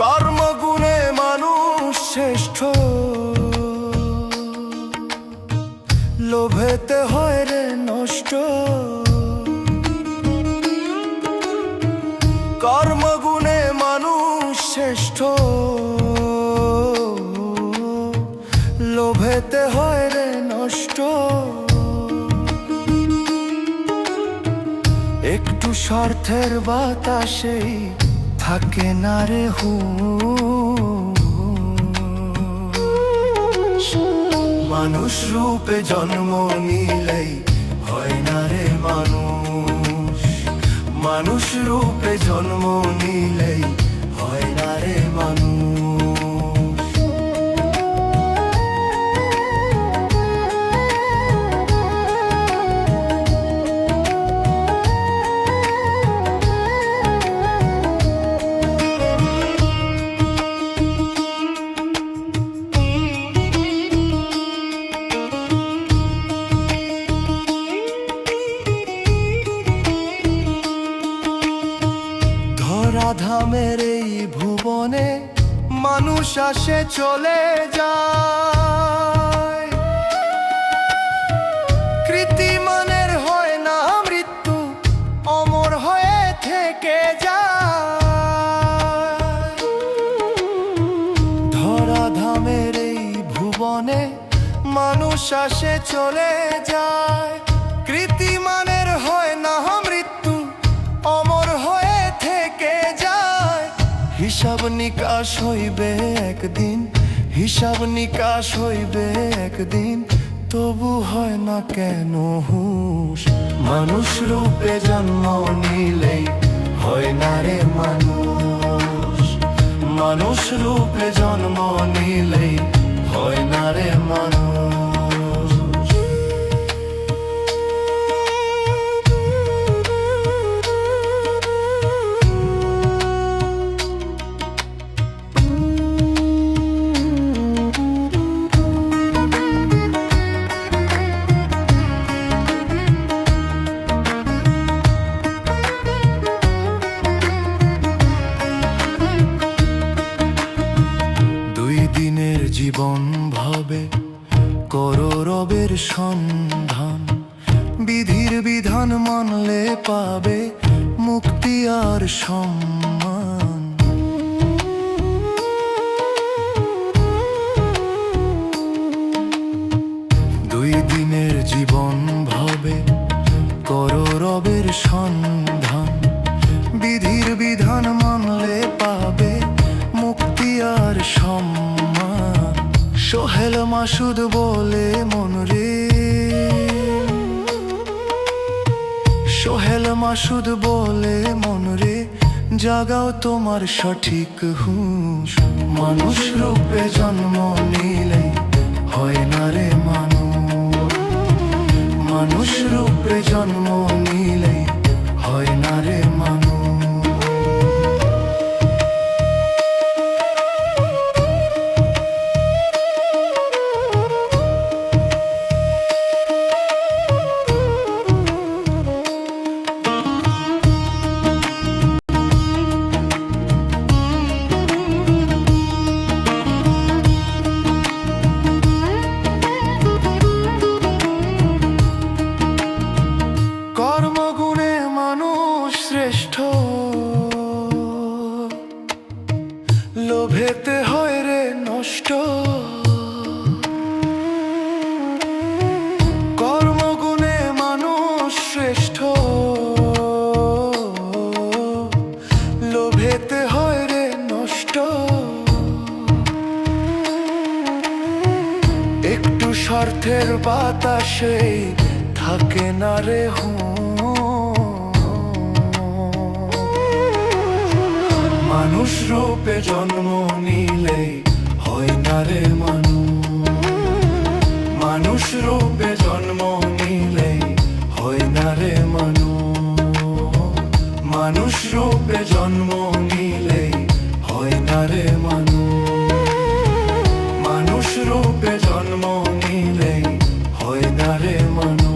কর্মগুণে মানুষ শ্রেষ্ঠ, লোভেতে হয় রে নষ্ট। কর্মগুণে মানুষ শ্রেষ্ঠ, লোভেতে হয় রে নষ্ট। একটু স্বার্থের বাতাসেই থাকে না রে হুঁশ। মানুষ রূপে জন্ম নিলেই হয় না রে মানুষ। মানুষ রূপে জন্ম নিলেই হয় না রে মানুষ। ধরাধামের এই ভুবনে মানুষ আসে চলে যায়। কৃতিমানের হয় না মৃত্যু, অমর হয়ে থেকে যায়। ধরাধামের এই ভুবনে মানুষ আসে চলে যায়। কৃতিমানের হয় না মৃত্যু, অমর হয়ে থেকে যায়। হিসাব নিকাশ হইবে একদিন, হিসাব নিকাশ হইবে একদিন, তবু হয় না কেন হুঁশ। মানুষ রূপে জন্ম নিলেই হয় না রে মানুষ। মানুষ রূপে জন্ম নিলেই হয় না রে মানুষ। জীবন ভাবে করো রবের সন্ধান। বিধির বিধান মানলে পাবে মুক্তি আর সম্মান। দুই দিনের জীবন ভাবে করো রবের সন্ধান। বিধির বিধান মানলে পাবে মুক্তি আর সম্মান। সোহেল মাসুদ বলে মন রে, সোহেল মাসুদ বলে মন রে, জাগাও তোমার সঠিক হুঁশ। মানুষ রূপে জন্ম নিলে হয় না রে মানুষ। মানুষ রূপে জন্ম নিলে হয় না রে মানুষ। কর্মগুণে মানুষ শ্রেষ্ঠ, লোভেতে হয় রে নষ্ট। কর্মগুণে মানুষ শ্রেষ্ঠ, লোভেতে হয় রে নষ্ট। একটু স্বার্থের বাতাসে থাকে না রে মানুষ রূপে জন্ম নিলেই হয় না রে মানুষ। মানুষ রূপে জন্ম নিলেই হয় না রে মানুষ। মানুষ রূপে জন্ম নিলেই হয় না রে মানুষ। মানুষ রূপে জন্ম নিলেই হয় না রে মানুষ।